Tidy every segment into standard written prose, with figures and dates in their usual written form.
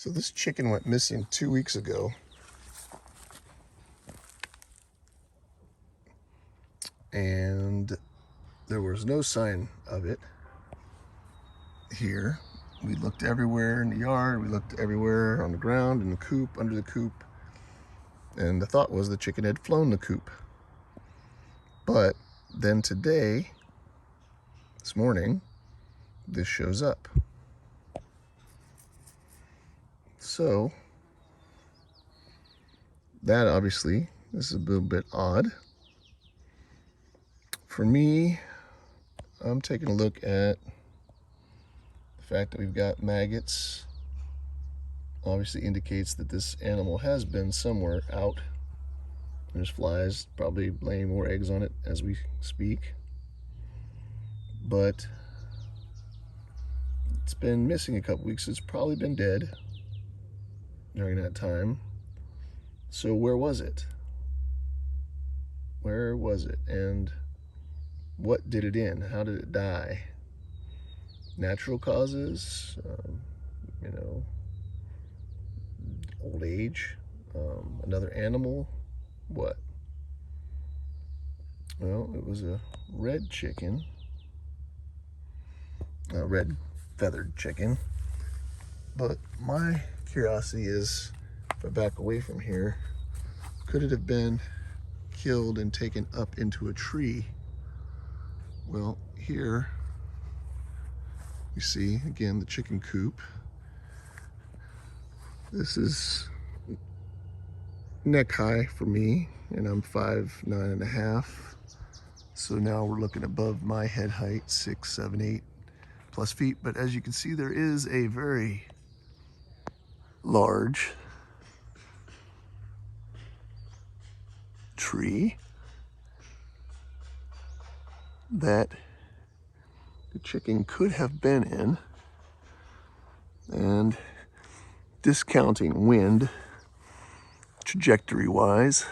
So this chicken went missing 2 weeks ago. And there was no sign of it here. We looked everywhere in the yard, we looked everywhere on the ground, in the coop, under the coop. And the thought was the chicken had flown the coop. But then today, this morning, this shows up. So that obviously is a little bit odd. For me, I'm taking a look at the fact that we've got maggots. Obviously indicates that this animal has been somewhere out. There's flies, probably laying more eggs on it as we speak. But it's been missing a couple weeks. It's probably been dead during that time. So where was it? Where was it? And what did it in? How did it die? Natural causes, old age, another animal, what? Well, it was a red chicken, a red feathered chicken. But my curiosity is, if I back away from here, could it have been killed and taken up into a tree? Well, here you see again the chicken coop. This is neck high for me, and I'm 5'9.5". So now we're looking above my head height, 6, 7, 8 plus feet. But as you can see, there is a very large tree that the chicken could have been in. And discounting wind trajectory wise,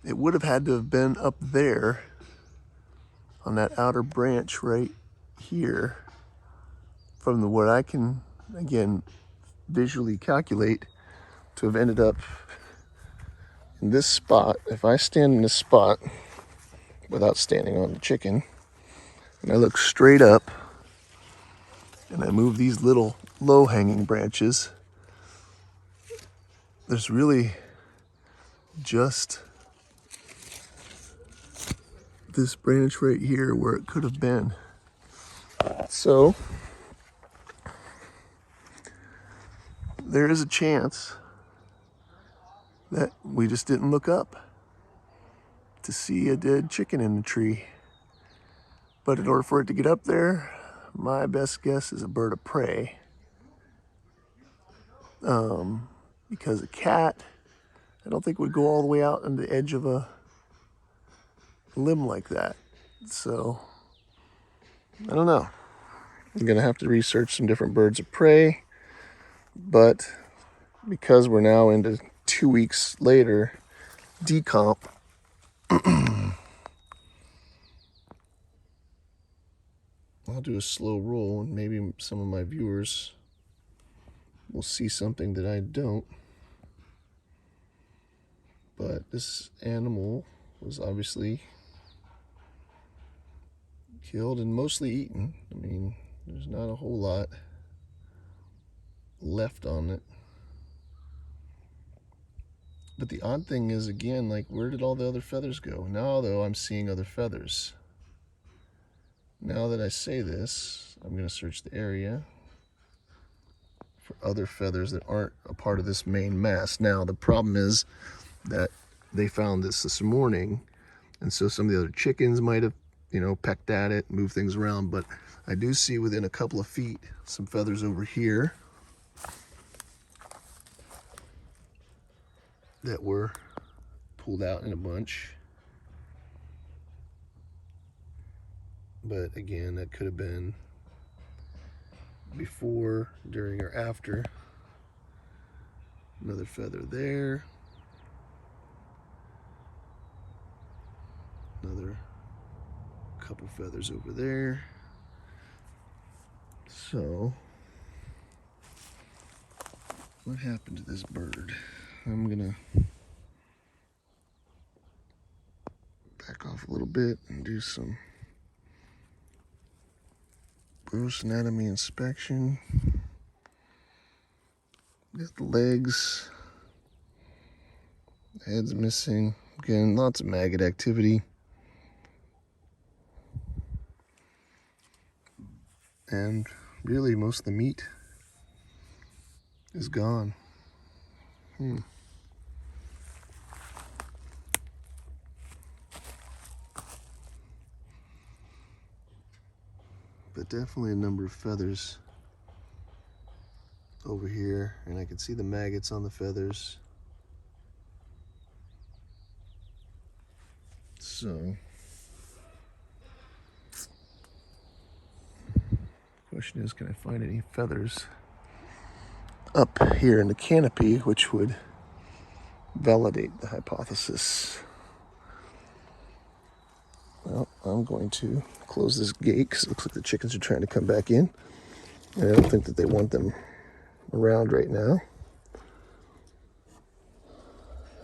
it would have had to have been up there on that outer branch right here, from what I can again visually calculate, to have ended up in this spot. If I stand in this spot without standing on the chicken, and I look straight up and I move these little low-hanging branches, there's really just this branch right here where it could have been. So there is a chance that we just didn't look up to see a dead chicken in the tree. But in order for it to get up there, my best guess is a bird of prey. Because a cat, I don't think would go all the way out on the edge of a limb like that. So, I don't know. I'm gonna have to research some different birds of prey. But because we're now into 2 weeks later, decomp, I'll do a slow roll, and maybe some of my viewers will see something that I don't. But this animal was obviously killed and mostly eaten. I mean, there's not a whole lot left on it. But the odd thing is, again, like, where did all the other feathers go? Now, though, I'm seeing other feathers. Now that I say this, I'm going to search the area for other feathers that aren't a part of this main mass. Now, the problem is that they found this morning, and so some of the other chickens might have, pecked at it, moved things around. But I do see within a couple of feet some feathers over here that were pulled out in a bunch. But again, that could have been before, during, or after. Another feather there. Another couple feathers over there. So What happened to this bird? I'm gonna back off a little bit and do some gross anatomy inspection. Got the legs, head's missing. Again, lots of maggot activity. And really, most of the meat is gone. But definitely a number of feathers over here, and I can see the maggots on the feathers. So, the question is, can I find any feathers up here in the canopy which would validate the hypothesis? Well, I'm going to close this gate because it looks like the chickens are trying to come back in. And I don't think that they want them around right now.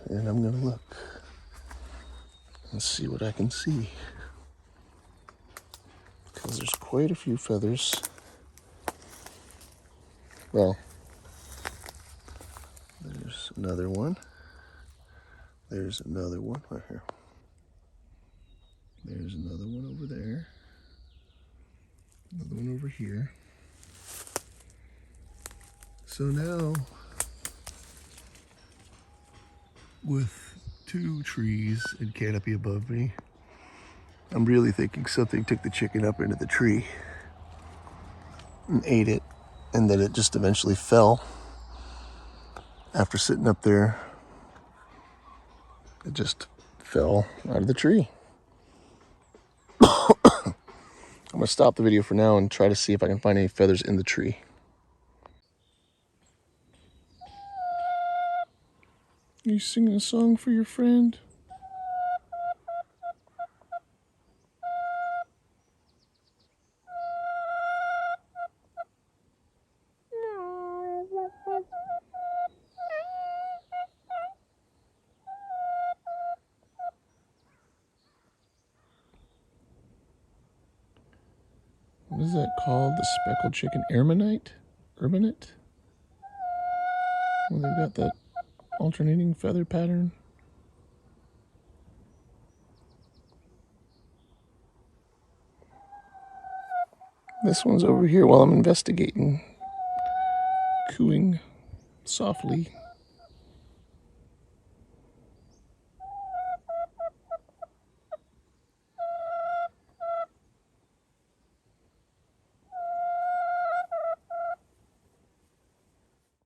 And I'm going to look and see what I can see, because there's quite a few feathers. Well, there's another one. There's another one right here. There's another one over there. Another one over here. So now, with 2 trees and canopy above me, I'm really thinking something took the chicken up into the tree and ate it, and then it just eventually fell. After sitting up there, it just fell out of the tree. I'm gonna stop the video for now and try to see if I can find any feathers in the tree. Are you singing a song for your friend? What is that called? The speckled chicken? Erminite? Urbanite? Well, they've got that alternating feather pattern. This one's over here while I'm investigating, cooing softly.